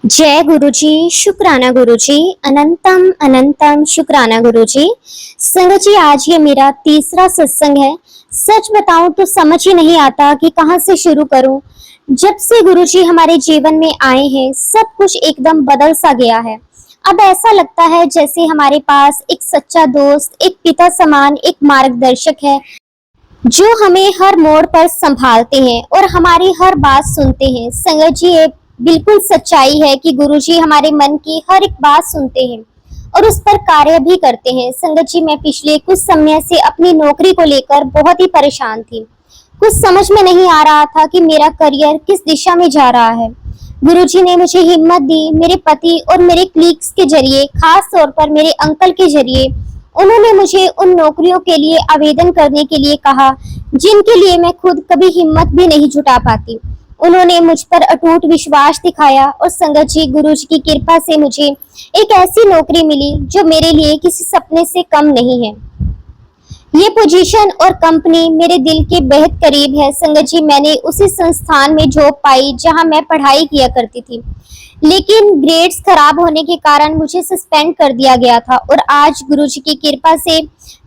जय गुरुजी, शुक्राना गुरुजी, अनंतम अनंतम शुक्राना गुरुजी। संगत जी, आज ये मेरा तीसरा सत्संग है। सच बताऊं तो समझ ही नहीं आता कि कहाँ से शुरू करूं। जब से गुरुजी हमारे जीवन में आए हैं, सब कुछ एकदम बदल सा गया है। अब ऐसा लगता है जैसे हमारे पास एक सच्चा दोस्त, एक पिता समान, एक मार्गदर्शक है जो हमें हर मोड़ पर संभालते हैं और हमारी हर बात सुनते हैं। संगत जी, ये बिल्कुल सच्चाई है कि गुरुजी हमारे मन की हर एक बात सुनते हैं और उस पर कार्य भी करते हैं। संगत जी, मैं पिछले कुछ समय से अपनी नौकरी को लेकर बहुत ही परेशान थी। कुछ समझ में नहीं आ रहा था कि मेरा करियर किस दिशा में जा रहा है। गुरुजी ने मुझे हिम्मत दी। मेरे पति और मेरे क्लीग्स के जरिए, खास तौर पर मेरे अंकल के जरिए, उन्होंने मुझे उन नौकरियों के लिए आवेदन करने के लिए कहा जिनके लिए मैं खुद कभी हिम्मत भी नहीं जुटा पाती। उन्होंने मुझ पर अटूट विश्वास दिखाया और संगत जी, गुरुजी की कृपा से मुझे एक ऐसी नौकरी मिली जो मेरे लिए किसी सपने से कम नहीं है। ये पोजीशन और कंपनी मेरे दिल के बेहद करीब है। संगत जी, मैंने उसी संस्थान में जॉब पाई जहां मैं पढ़ाई किया करती थी, लेकिन ग्रेड्स खराब होने के कारण मुझे सस्पेंड कर दिया गया था और आज गुरुजी की कृपा से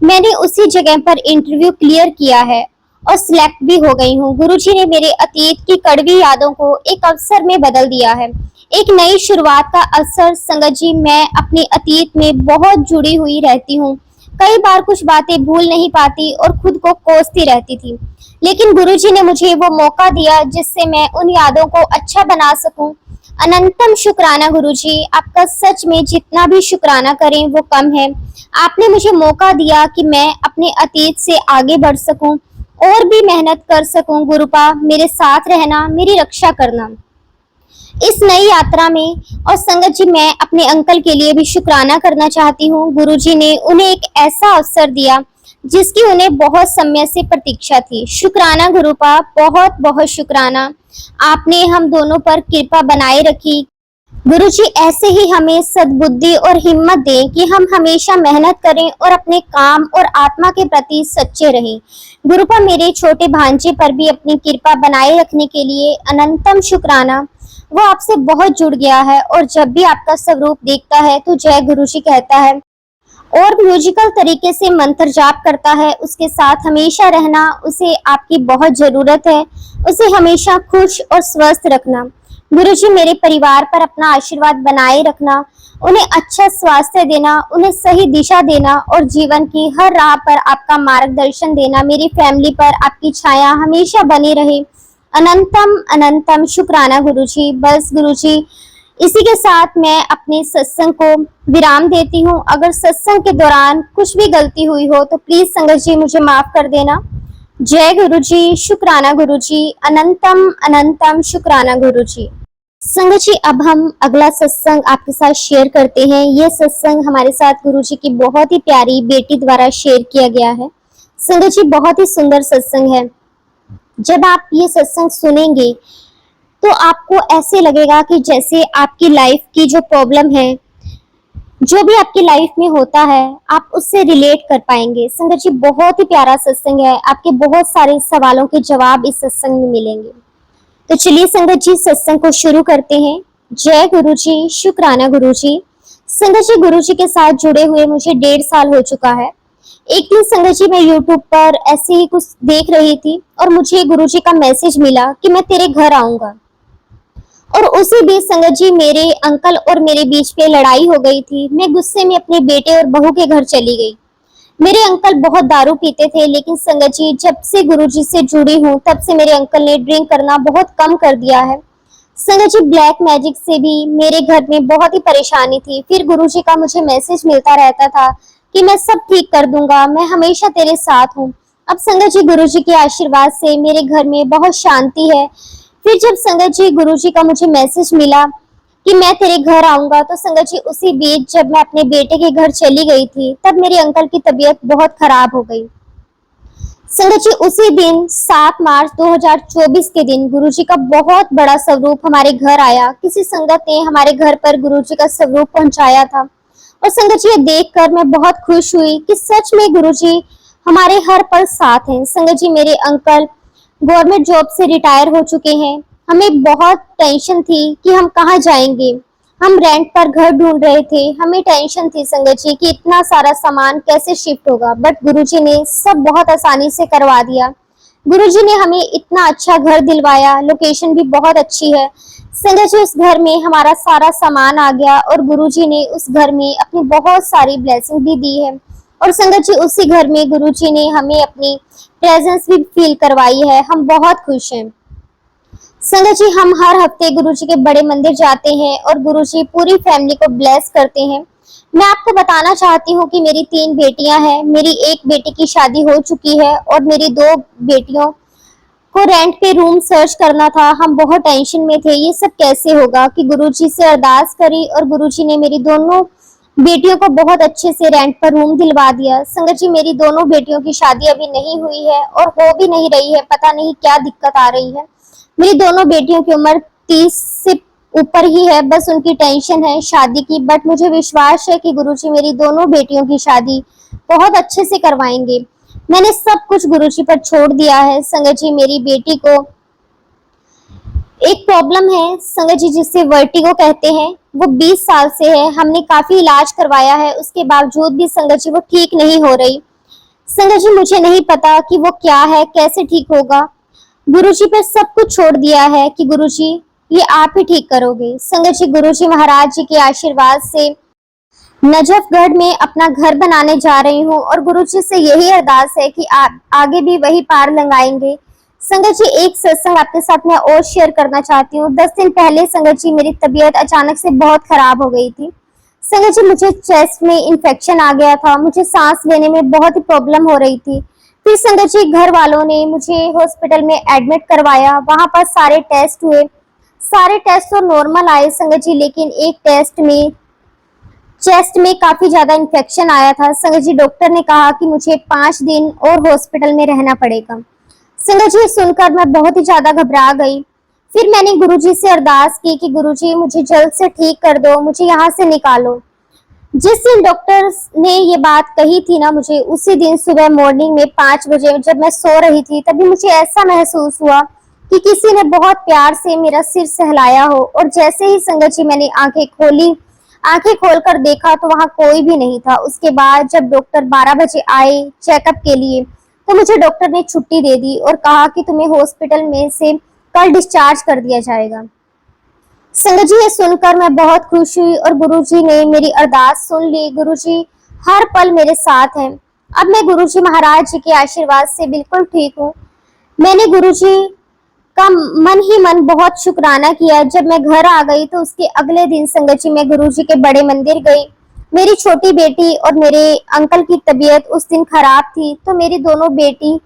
मैंने उसी जगह पर इंटरव्यू क्लियर किया है और सिलेक्ट भी हो गई हूँ। गुरुजी ने मेरे अतीत की कड़वी यादों को एक अवसर में बदल दिया है, एक नई शुरुआत का अवसर। संगत जी, मैं अपने अतीत में बहुत जुड़ी हुई रहती हूँ। कई बार कुछ बातें भूल नहीं पाती और खुद को कोसती रहती थी, लेकिन गुरुजी ने मुझे वो मौका दिया जिससे मैं उन यादों को अच्छा बना सकूं। अनंतम शुक्राना गुरुजी, आपका सच में जितना भी शुक्राना करें वो कम है। आपने मुझे मौका दिया कि मैं अपने अतीत से आगे बढ़ सकूं और भी मेहनत कर सकूं। गुरुपा, मेरे साथ रहना, मेरी रक्षा करना इस नई यात्रा में। और संगत जी, मैं अपने अंकल के लिए भी शुक्राना करना चाहती हूँ। गुरुजी ने उन्हें एक ऐसा अवसर दिया जिसकी उन्हें बहुत समय से प्रतीक्षा थी। शुक्राना गुरुपा, बहुत बहुत शुक्राना। आपने हम दोनों पर कृपा बनाए रखी। गुरुजी ऐसे ही हमें सद्बुद्धि और हिम्मत दें कि हम हमेशा मेहनत करें और अपने काम और आत्मा के प्रति सच्चे रहें। गुरुपा, मेरे छोटे भांजे पर भी अपनी कृपा बनाए रखने के लिए अनंतम शुक्राना। वो आपसे बहुत जुड़ गया है और जब भी आपका स्वरूप देखता है तो जय गुरुजी कहता है और म्यूजिकल तरीके से मंत्र जाप करता है। उसके साथ हमेशा रहना, उसे आपकी बहुत जरूरत है। उसे हमेशा खुश और स्वस्थ रखना। गुरुजी, मेरे परिवार पर अपना आशीर्वाद बनाए रखना, उन्हें अच्छा स्वास्थ्य देना, उन्हें सही दिशा देना और जीवन की हर राह पर आपका मार्गदर्शन देना। मेरी फैमिली पर आपकी छाया हमेशा बनी रहे। अनंतम अनंतम शुक्राना गुरुजी। बस गुरुजी, इसी के साथ मैं अपने सत्संग को विराम देती हूँ। अगर सत्संग के दौरान कुछ भी गलती हुई हो तो प्लीज संगत जी मुझे माफ कर देना। जय गुरुजी, शुक्राना गुरुजी, अनंतम अनंतम शुक्राना गुरुजी। संगत जी, अब हम अगला सत्संग आपके साथ शेयर करते हैं। ये सत्संग हमारे साथ गुरुजी की बहुत ही प्यारी बेटी द्वारा शेयर किया गया है। संगत जी, बहुत ही सुंदर सत्संग है। जब आप ये सत्संग सुनेंगे तो आपको ऐसे लगेगा कि जैसे आपकी लाइफ की जो प्रॉब्लम है, जो भी आपकी लाइफ में होता है, आप उससे रिलेट कर पाएंगे। संगत जी, बहुत ही प्यारा सत्संग है। आपके बहुत सारे सवालों के जवाब इस सत्संग में मिलेंगे। तो चलिए संगत जी, सत्संग को शुरू करते हैं। जय गुरुजी, शुक्राना गुरुजी। संगत जी, गुरुजी के साथ जुड़े हुए मुझे 1.5 साल हो चुका है। एक दिन संगत जी, मैं यूट्यूब पर ऐसे ही कुछ देख रही थी और मुझे गुरुजी का मैसेज मिला कि मैं तेरे घर आऊंगा। और उसी बीच संगत जी, मेरे अंकल और मेरे बीच पे लड़ाई हो गई थी। मैं गुस्से में अपने बेटे और बहू के घर चली गई। मेरे अंकल बहुत दारू पीते थे, लेकिन संगत जी, जब से गुरुजी से जुड़ी हूँ तब से मेरे अंकल ने ड्रिंक करना बहुत कम कर दिया है। संगत जी, ब्लैक मैजिक से भी मेरे घर में बहुत ही परेशानी थी। फिर गुरुजी का मुझे मैसेज मिलता रहता था कि मैं सब ठीक कर दूंगा, मैं हमेशा तेरे साथ हूँ। अब संगत जी, गुरुजी के आशीर्वाद से मेरे घर में बहुत शांति है। फिर जब संगत जी, गुरुजी का मुझे मैसेज मिला कि मैं तेरे घर आऊंगा, तो संगत जी, उसी बीच जब मैं अपने बेटे के घर चली गई थी तब मेरे अंकल की तबीयत बहुत खराब हो गई। संगत जी, उसी दिन 7 मार्च 2024 के दिन गुरुजी का बहुत बड़ा स्वरूप हमारे घर आया। किसी संगत ने हमारे घर पर गुरुजी का स्वरूप पहुंचाया था और संगत जी, ये देखकर मैं बहुत खुश हुई कि सच में गुरुजी हमारे हर पल साथ हैं। संगत जी, मेरे अंकल गवर्नमेंट जॉब से रिटायर हो चुके हैं हमें बहुत टेंशन थी कि हम कहाँ जाएंगे। हम रेंट पर घर ढूंढ रहे थे। हमें टेंशन थी संगत जी कि इतना सारा सामान कैसे शिफ्ट होगा, बट गुरुजी ने सब बहुत आसानी से करवा दिया। गुरुजी ने हमें इतना अच्छा घर दिलवाया, लोकेशन भी बहुत अच्छी है। संगत जी उस घर में हमारा सारा सामान आ गया और गुरुजी ने उस घर में अपनी बहुत सारी ब्लेसिंग भी दी है। और संगत जी उसी घर में गुरुजी ने हमें अपनी प्रेजेंस भी फील करवाई है। हम बहुत खुश हैं। संगत जी हम हर हफ्ते गुरुजी के बड़े मंदिर जाते हैं और गुरुजी पूरी फैमिली को ब्लेस करते हैं। मैं आपको बताना चाहती हूँ कि मेरी 3 बेटियां हैं। मेरी एक बेटी की शादी हो चुकी है और मेरी 2 बेटियों को रेंट पे रूम सर्च करना था। हम बहुत टेंशन में थे, ये सब कैसे होगा, कि गुरुजी से अरदास करी और गुरुजी ने मेरी दोनों बेटियों को बहुत अच्छे से रेंट पर रूम दिलवा दिया। संगत जी मेरी दोनों बेटियों की शादी अभी नहीं हुई है और हो भी नहीं रही है, पता नहीं क्या दिक्कत आ रही है। मेरी दोनों बेटियों की उम्र 30 से ऊपर ही है, बस उनकी टेंशन है शादी की। बट मुझे विश्वास है कि गुरुजी मेरी दोनों बेटियों की शादी बहुत अच्छे से करवाएंगे। मैंने सब कुछ गुरुजी पर छोड़ दिया है। संगत जी मेरी बेटी को एक प्रॉब्लम है संगत जी, जिसे वर्टिगो कहते हैं। वो 20 साल से है। हमने काफी इलाज करवाया है, उसके बावजूद भी संगत जी वो ठीक नहीं हो रही। संगत जी मुझे नहीं पता कि वो क्या है, कैसे ठीक होगा। गुरुजी पर सब कुछ छोड़ दिया है कि गुरुजी ये आप ही ठीक करोगे। संगत जी गुरुजी महाराज जी के आशीर्वाद से नजफगढ़ में अपना घर बनाने जा रही हूँ और गुरुजी से यही अरदास है कि आप आगे भी वही पार लगाएंगे। संगत जी एक सत्संग आपके साथ मैं और शेयर करना चाहती हूँ। 10 दिन पहले संगत जी मेरी तबीयत अचानक से बहुत खराब हो गई थी। संगत जी मुझे चेस्ट में इन्फेक्शन आ गया था, मुझे सांस लेने में बहुत ही प्रॉब्लम हो रही थी। फिर संगत जी घर वालों ने मुझे हॉस्पिटल में एडमिट करवाया। वहां पर सारे टेस्ट हुए, सारे टेस्ट तो नॉर्मल आए संगत जी, लेकिन एक टेस्ट में चेस्ट में काफी ज्यादा इन्फेक्शन आया था। संगत जी डॉक्टर ने कहा कि मुझे 5 दिन और हॉस्पिटल में रहना पड़ेगा। संगत जी सुनकर मैं बहुत ही ज्यादा घबरा गई। फिर मैंने गुरुजी से अरदास की कि गुरुजी मुझे जल्द से ठीक कर दो, मुझे यहाँ से निकालो। जिस दिन डॉक्टर ने ये बात कही थी ना मुझे, उसी दिन सुबह मॉर्निंग में 5 बजे जब मैं सो रही थी, तभी मुझे ऐसा महसूस हुआ कि किसी ने बहुत प्यार से मेरा सिर सहलाया हो। और जैसे ही संगत जी मैंने आंखें खोली, आंखें खोलकर देखा तो वहां कोई भी नहीं था। उसके बाद जब डॉक्टर 12 बजे आए चेकअप के लिए, तो मुझे डॉक्टर ने छुट्टी दे दी और कहा कि तुम्हें हॉस्पिटल में से कल डिस्चार्ज कर दिया जाएगा। संगत जी ये सुनकर मैं बहुत खुश हुई और गुरुजी ने मेरी अरदास सुन ली। गुरुजी हर पल मेरे साथ हैं। अब मैं गुरुजी महाराज जी के आशीर्वाद से बिल्कुल ठीक हूँ। मैंने गुरुजी का मन ही मन बहुत शुक्राना किया। जब मैं घर आ गई तो उसके अगले दिन संगत जी मैं गुरुजी के बड़े मंदिर गई। मेरी छोटी बेटी और मेरे अंकल की तबीयत उस दिन खराब थी, तो मेरी दोनों बेटी,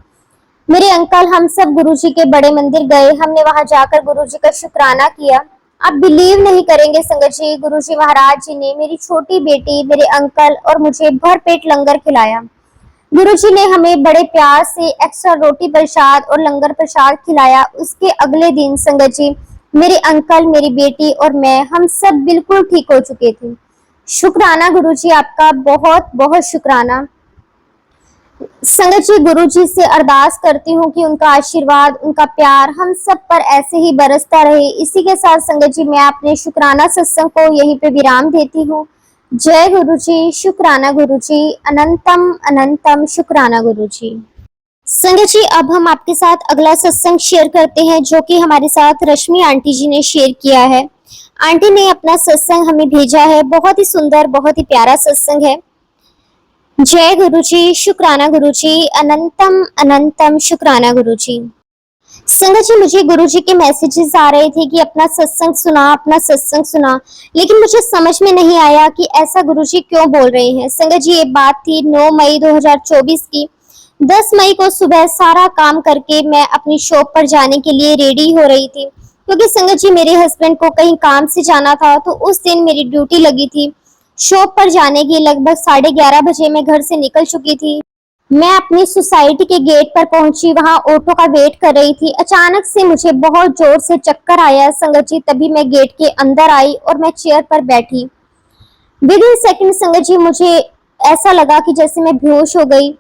मेरे अंकल, हम सब गुरुजी के बड़े मंदिर गए। हमने वहां जाकर गुरुजी का शुक्राना किया। आप बिलीव नहीं करेंगे संगत जी, गुरुजी महाराज जी ने मेरी छोटी बेटी, मेरे अंकल और मुझे भरपेट लंगर खिलाया। गुरुजी ने हमें बड़े प्यार से एक्स्ट्रा रोटी प्रसाद और लंगर प्रसाद खिलाया। उसके अगले दिन संगत जी मेरे अंकल, मेरी बेटी और मैं, हम सब बिल्कुल ठीक हो चुके थे। शुक्राना गुरुजी, आपका बहुत बहुत शुक्राना। संगत जी गुरुजी से अरदास करती हूँ कि उनका आशीर्वाद, उनका प्यार हम सब पर ऐसे ही बरसता रहे। इसी के साथ संगत जी मैं अपने शुक्राना सत्संग को यहीं पे विराम देती हूँ। जय गुरुजी, शुक्राना गुरुजी, अनंतम अनंतम शुक्राना गुरुजी। संगत जी अब हम आपके साथ अगला सत्संग शेयर करते हैं, जो कि हमारे साथ रश्मि आंटी जी ने शेयर किया है। आंटी ने अपना सत्संग हमें भेजा है, बहुत ही सुंदर, बहुत ही प्यारा सत्संग है। जय गुरुजी, शुक्राना गुरुजी, अनंतम अनंतम शुक्राना गुरुजी। संगत जी मुझे गुरुजी के मैसेजेस आ रहे थे कि अपना सत्संग सुना, अपना सत्संग सुना, लेकिन मुझे समझ में नहीं आया कि ऐसा गुरुजी क्यों बोल रहे हैं। संगत जी ये बात थी 9 मई 2024 की। 10 मई को सुबह सारा काम करके मैं अपनी शॉप पर जाने के लिए रेडी हो रही थी, क्योंकि संगत जी मेरे हस्बैंड को कहीं काम से जाना था, तो उस दिन मेरी ड्यूटी लगी थी। शॉप पर जाने की लगभग 11:30 बजे मैं घर से निकल चुकी थी। मैं अपनी सोसाइटी के गेट पर पहुंची, वहां ऑटो का वेट कर रही थी। अचानक से मुझे बहुत जोर से चक्कर आया संगत जी, तभी मैं गेट के अंदर आई और मैं चेयर पर बैठी। विद इन सेकंड संगत जी मुझे ऐसा लगा कि जैसे मैं बेहोश हो गई।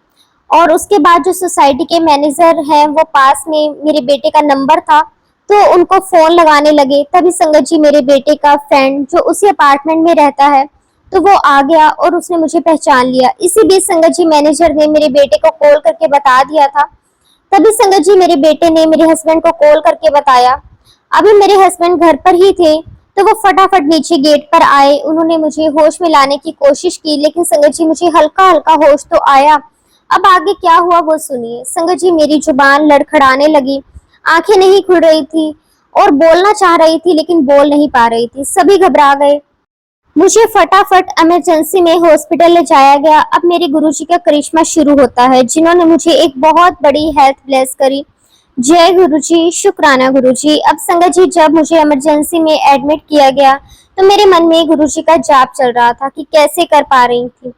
और उसके बाद जो सोसाइटी के मैनेजर हैं वो पास में, मेरे बेटे का नंबर था, तो उनको फोन लगाने लगे। तभी संगत जी मेरे बेटे का फ्रेंड जो उसी अपार्टमेंट में रहता है, तो वो आ गया और उसने मुझे पहचान लिया। इसी बीच संगत जी मैनेजर ने मेरे बेटे को कॉल करके बता दिया था। तभी संगत जी मेरे बेटे ने मेरे हस्बैंड को कॉल करके बताया। अभी मेरे हस्बैंड घर पर ही थे, तो वो फटाफट नीचे गेट पर आए। उन्होंने मुझे होश में लाने की कोशिश की, लेकिन संगत जी मुझे हल्का हल्का होश तो आया। अब आगे क्या हुआ वो सुनिए। संगत जी मेरी जुबान लड़खड़ाने लगी, आंखें नहीं खुल रही थी और बोलना चाह रही थी लेकिन बोल नहीं पा रही थी। सभी घबरा गए। मुझे फटाफट इमरजेंसी में हॉस्पिटल ले जाया गया। अब मेरे गुरुजी का करिश्मा शुरू होता है, जिन्होंने मुझे एक बहुत बड़ी हेल्थ ब्लेस करी। जय गुरुजी, शुक्राना गुरुजी। अब संगत जी जब मुझे इमरजेंसी में एडमिट किया गया, तो मेरे मन में गुरुजी का जाप चल रहा था कि कैसे कर पा रही थी।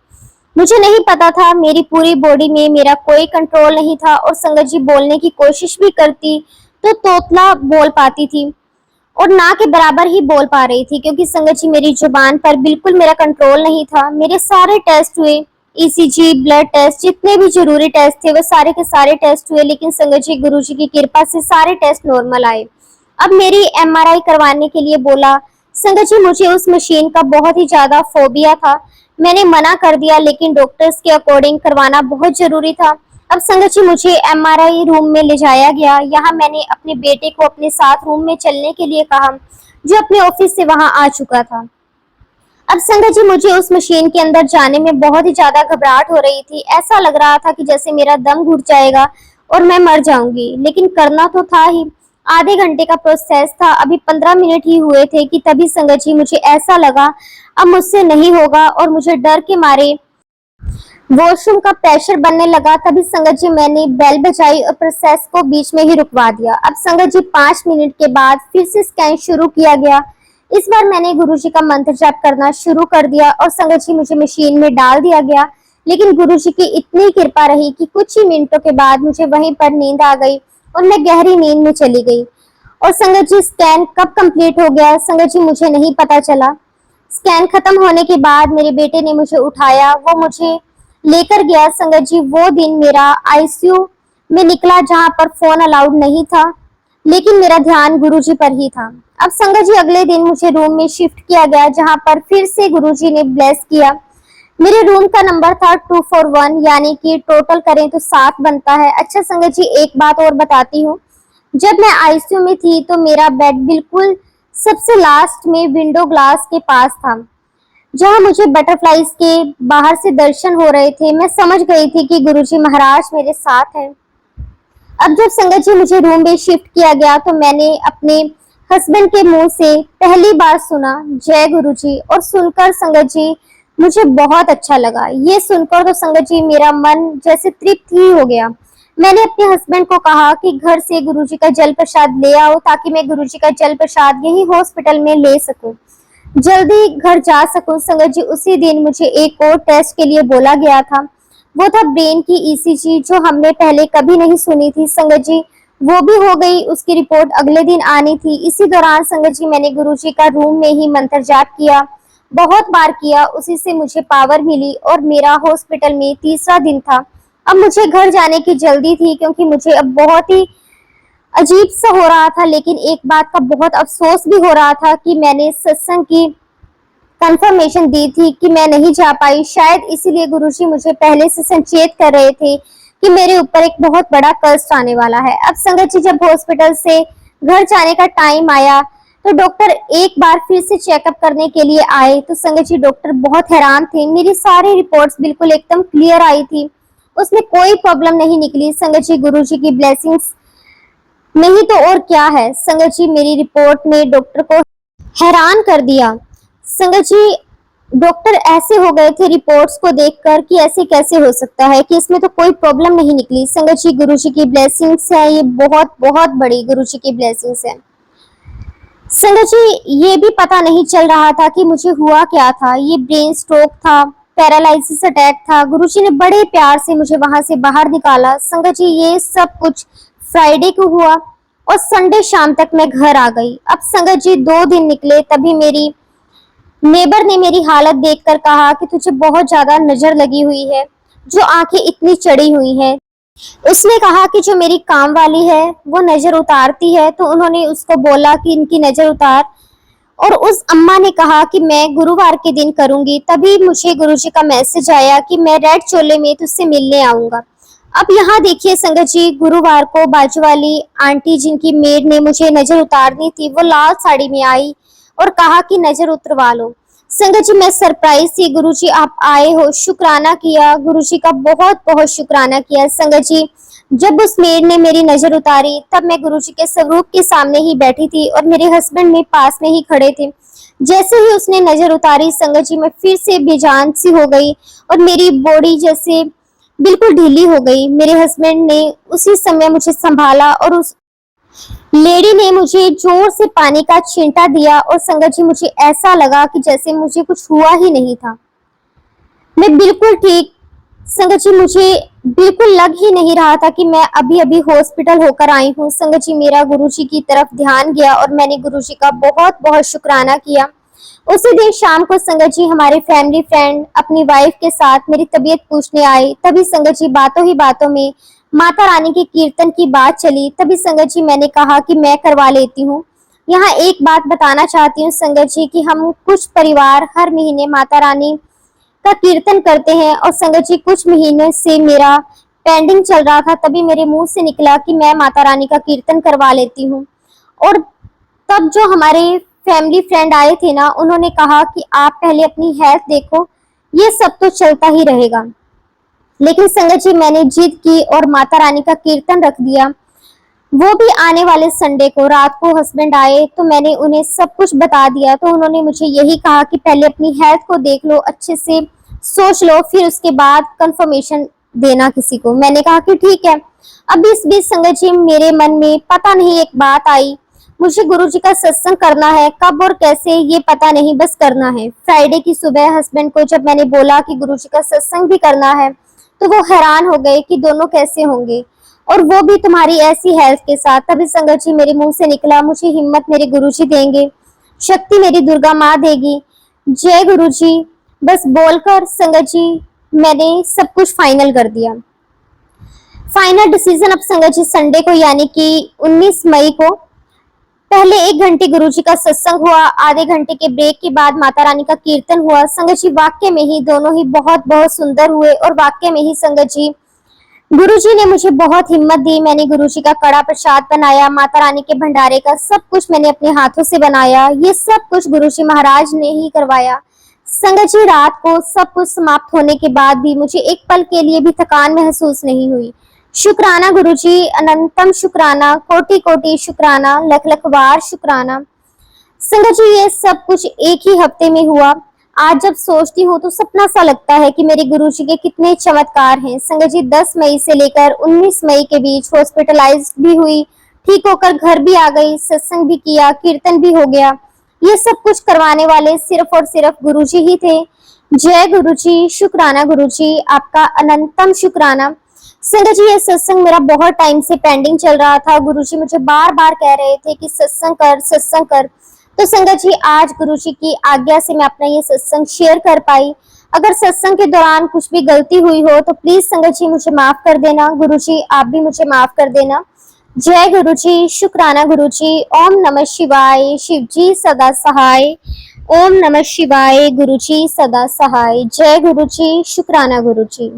मुझे नहीं पता था, मेरी पूरी बॉडी में मेरा कोई कंट्रोल नहीं था और संगत जी बोलने की कोशिश भी करती तो तोतला बोल पाती थी और ना के बराबर ही बोल पा रही थी, क्योंकि संगत जी मेरी जुबान पर बिल्कुल मेरा कंट्रोल नहीं था। मेरे सारे टेस्ट हुए, ईसीजी, ब्लड टेस्ट, जितने भी जरूरी टेस्ट थे वो सारे के सारे टेस्ट हुए, लेकिन संगत जी गुरुजी की कृपा से सारे टेस्ट नॉर्मल आए। अब मेरी एमआरआई करवाने के लिए बोला। संगत जी मुझे उस मशीन का बहुत ही ज्यादा फोबिया था। मैंने मना कर दिया, लेकिन डॉक्टर्स के अकॉर्डिंग करवाना बहुत जरूरी था। अब संगत जी मुझे एमआरआई रूम में ले जाया गया। यहाँ मैंने अपने बेटे को अपने साथ रूम में चलने के लिए कहा, जो अपने ऑफिस से वहां आ चुका था। अब संगत जी मुझे उस मशीन के अंदर जाने में बहुत ही ज्यादा घबराहट हो रही थी। ऐसा लग रहा था कि जैसे मेरा दम घुट जाएगा और मैं मर जाऊंगी, लेकिन करना तो था ही। आधे घंटे का प्रोसेस था, अभी 15 मिनट ही हुए थे कि तभी संगत जी मुझे ऐसा लगा अब मुझसे नहीं होगा और मुझे डर के मारे वॉशरूम का प्रेशर बनने लगा। तभी संगत जी मैंने बेल बजाई और प्रोसेस को बीच में ही रुकवा दिया। अब संगत जी 5 मिनट के बाद फिर से स्कैन शुरू किया गया। इस बार मैंने गुरुजी का मंत्र जाप करना शुरू कर दिया और संगत जी मुझे मशीन में डाल दिया गया। लेकिन गुरुजी की इतनी कृपा रही कि कुछ ही मिनटों के बाद मुझे वहीं पर नींद आ गई और मैं गहरी नींद में चली गई। और संगत जी स्कैन कब कंप्लीट हो गया संगत जी मुझे नहीं पता चला। स्कैन खत्म होने के बाद मेरे बेटे ने मुझे उठाया, वो मुझे लेकर गया। संगत जी वो दिन मेरा आईसीयू में निकला, जहां पर फोन अलाउड नहीं था, लेकिन मेरा ध्यान गुरुजी पर ही था। अब संगत जी अगले दिन मुझे रूम में शिफ्ट किया गया, जहां पर फिर से गुरुजी ने ब्लेस किया। मेरे रूम का नंबर था 241, यानी कि टोटल करें तो 7 बनता है। अच्छा संगत जी एक बात और बताती हूँ, जब मैं आईसीयू में थी तो मेरा बेड बिल्कुल सबसे लास्ट में विंडो ग्लास के पास था, जहां मुझे बटरफ्लाईज के बाहर से दर्शन हो रहे थे। मैं समझ गई थी कि गुरुजी महाराज मेरे साथ हैं। अब जब संगत जी मुझे रूम में शिफ्ट किया गया, तो मैंने अपने हस्बैंड के मुंह से पहली बार सुना जय गुरुजी, और सुनकर संगत जी मुझे बहुत अच्छा लगा। ये सुनकर तो संगत जी मेरा मन जैसे तृप्त ही हो गया। मैंने अपने हस्बैंड को कहा कि घर से गुरुजी का जल प्रसाद ले आओ, ताकि मैं गुरुजी का जल प्रसाद यही हॉस्पिटल में ले सकूं, जल्दी घर जा सकूं। संगत जी उसी दिन मुझे एक और टेस्ट के लिए बोला गया था, वो था ब्रेन की ईसीजी, जो हमने पहले कभी नहीं सुनी थी। संगत जी वो भी हो गई, उसकी रिपोर्ट अगले दिन आनी थी। इसी दौरान संगत जी मैंने गुरुजी का रूम में ही मंत्र जाप किया, बहुत बार किया, उसी से मुझे पावर मिली और मेरा हॉस्पिटल में तीसरा दिन था। अब मुझे घर जाने की जल्दी थी, क्योंकि मुझे अब बहुत ही अजीब सा हो रहा था, लेकिन एक बात का बहुत अफसोस भी हो रहा था कि मैंने सत्संग की कंफर्मेशन दी थी कि मैं नहीं जा पाई। शायद इसीलिए गुरुजी मुझे पहले से संचेत कर रहे थे कि मेरे ऊपर एक बहुत बड़ा कष्ट आने वाला है। अब संगत जी जब हॉस्पिटल से घर जाने का टाइम आया, तो डॉक्टर एक बार फिर से चेकअप करने के लिए आए। तो संगत जी डॉक्टर बहुत हैरान थे, मेरी सारी रिपोर्ट्स बिल्कुल एकदम क्लियर आई थी, उसमें कोई प्रॉब्लम नहीं निकली। संगत जी गुरुजी की ब्लेसिंग्स नहीं तो और क्या है। संगत जी मेरी रिपोर्ट ने डॉक्टर को हैरान कर दिया। संगत जी डॉक्टर ऐसे हो गए थे रिपोर्ट्स को देखकर कि ऐसे कैसे हो सकता है कि इसमें तो कोई प्रॉब्लम नहीं निकली। संगत जी गुरुजी की ब्लेसिंग्स है, ये बहुत बहुत बड़ी गुरुजी की ब्लेसिंग्स है। संगत जी ये भी पता नहीं चल रहा था कि मुझे हुआ क्या था, ये ब्रेन स्ट्रोक था, पैरालिसिस अटैक था। गुरुजी ने बड़े प्यार से मुझे वहां से बाहर निकाला। संगत जी ये सब कुछ फ्राइडे को हुआ और संडे शाम तक मैं घर आ गई। अब संगत जी 2 दिन निकले, तभी मेरी नेबर ने मेरी हालत देखकर कहा कि तुझे बहुत ज्यादा नजर लगी हुई है, जो आंखें इतनी चढ़ी हुई हैं, उसने कहा कि जो मेरी काम वाली है वो नजर उतारती है, तो उन्होंने उसको बोला कि इनकी नजर उतार। और उस अम्मा ने कहा कि मैं गुरुवार के दिन करूंगी। तभी मुझे गुरुजी का मैसेज आया कि मैं रेड चोले में तुझसे मिलने आऊंगा। अब यहाँ देखिए संगत जी, गुरुवार को बाजू वाली आंटी जिनकी मेड ने मुझे नजर उतारनी थी, वो लाल साड़ी में आई और कहा कि नजर उतरवा लो। संगत जी, मैं सरप्राइज थी, गुरुजी आप आए हो, शुक्राना किया, गुरुजी का बहुत बहुत शुक्राना किया। संगत जी, जब उस मेड ने मेरी नजर उतारी तब मैं गुरुजी के स्वरूप के सामने ही बैठी थी और मेरे हस्बैंड मेरे पास में ही खड़े थे। जैसे ही उसने नजर उतारी संगत जी, मैं फिर से बेजान सी हो गई और मेरी बॉडी जैसे बिल्कुल ढीली हो गई। मेरे हस्बैंड ने उसी समय मुझे संभाला और उस लेडी ने मुझे जोर से पानी का छींटा दिया और संगत जी, मुझे ऐसा लगा कि जैसे मुझे कुछ हुआ ही नहीं था। मैं बिल्कुल ठीक। संगत जी, मुझे बिल्कुल लग ही नहीं रहा था कि मैं अभी अभी हॉस्पिटल होकर आई हूँ। संगत जी, मेरा गुरुजी की तरफ ध्यान गया और मैंने गुरुजी का बहुत बहुत शुक्राना किया। उसी दिन शाम को संगत जी, हमारे फैमिली फ्रेंड अपनी वाइफ के साथ मेरी तबीयत पूछने आए। तभी संगत जी, बातों ही बातों में माता रानी के कीर्तन की बात चली। तभी संगत जी, मैंने कहा कि मैं करवा लेती हूँ। यहाँ एक बात बताना चाहती हूँ संगत जी कि हम कुछ परिवार हर महीने माता रानी का कीर्तन करते हैं और संगत जी, कुछ महीने से मेरा पेंडिंग चल रहा था। तभी मेरे मुंह से निकला कि मैं माता रानी का कीर्तन करवा लेती हूँ। और तब जो हमारे फैमिली फ्रेंड आए थे ना, उन्होंने कहा कि आप पहले अपनी हेल्थ देखो, ये सब तो चलता ही रहेगा। लेकिन संगत जी, मैंने जिद की और माता रानी का कीर्तन रख दिया। वो भी आने वाले संडे को रात को हस्बैंड आए तो मैंने उन्हें सब कुछ बता दिया। तो उन्होंने मुझे यही कहा कि पहले अपनी हेल्थ को देख लो, अच्छे से सोच लो, फिर उसके बाद कंफर्मेशन देना किसी को। मैंने कहा कि ठीक है। अब इस बीच संगत जी, मेरे मन में पता नहीं एक बात आई, मुझे गुरुजी का सत्संग करना है, कब और कैसे ये पता नहीं, बस करना है। फ्राइडे की सुबह हस्बैंड को जब मैंने बोला कि गुरुजी का सत्संग भी करना है, तो वो हैरान हो गए कि दोनों कैसे होंगे, और वो भी तुम्हारी ऐसी हेल्थ के साथ। तभी संगत जी, मेरे मुंह से निकला, मुझे हिम्मत मेरे गुरुजी देंगे, शक्ति मेरी दुर्गा माँ देगी, जय गुरुजी। बस बोलकर संगत जी, मैंने सब कुछ फाइनल कर दिया। फाइनल डिसीजन अब संगत जी, संडे को यानी कि 19 मई को पहले 1 घंटे गुरुजी का सत्संग हुआ। आधे घंटे के ब्रेक के बाद माता रानी का कीर्तन हुआ। संगत जी, वाक्य में ही दोनों ही बहुत बहुत सुंदर हुए और वाक्य में ही संगत जी, गुरुजी ने मुझे बहुत हिम्मत दी। मैंने गुरुजी का कड़ा प्रसाद बनाया, माता रानी के भंडारे का सब कुछ मैंने अपने हाथों से बनाया। ये सब कुछ गुरुजी महाराज ने ही करवाया। संगत जी, रात को सब कुछ समाप्त होने के बाद भी मुझे एक पल के लिए भी थकान महसूस नहीं हुई। शुक्राना गुरुजी, अनंतम शुक्राना, कोटि कोटि शुक्राना, लख लख बार शुक्राना। संगत जी, ये सब कुछ एक ही हफ्ते में हुआ। आज जब सोचती हूँ तो सपना सा लगता है कि मेरे गुरुजी के कितने चमत्कार हैं। संगत जी, 10 मई से लेकर 19 मई के बीच हॉस्पिटलाइज भी हुई, ठीक होकर घर भी आ गई, सत्संग भी किया, कीर्तन भी हो गया। ये सब कुछ करवाने वाले सिर्फ और सिर्फ गुरुजी ही थे। जय गुरुजी, शुक्राना गुरुजी, आपका अनंतम शुक्राना। संगत जी, ये सत्संग मेरा बहुत टाइम से पेंडिंग चल रहा था। गुरुजी मुझे बार बार कह रहे थे कि सत्संग कर, सत्संग कर। तो संगत जी, आज गुरुजी की आज्ञा से मैं अपना ये सत्संग शेयर कर पाई। अगर सत्संग के दौरान कुछ भी गलती हुई हो तो प्लीज संगत जी मुझे माफ कर देना। गुरुजी, आप भी मुझे माफ कर देना। जय गुरुजी, शुक्राना गुरुजी। ओम नमः शिवाय, शिव जी सदा सहाय। ओम नमः शिवाय, गुरुजी सदा सहाय। जय गुरुजी, शुक्राना गुरुजी।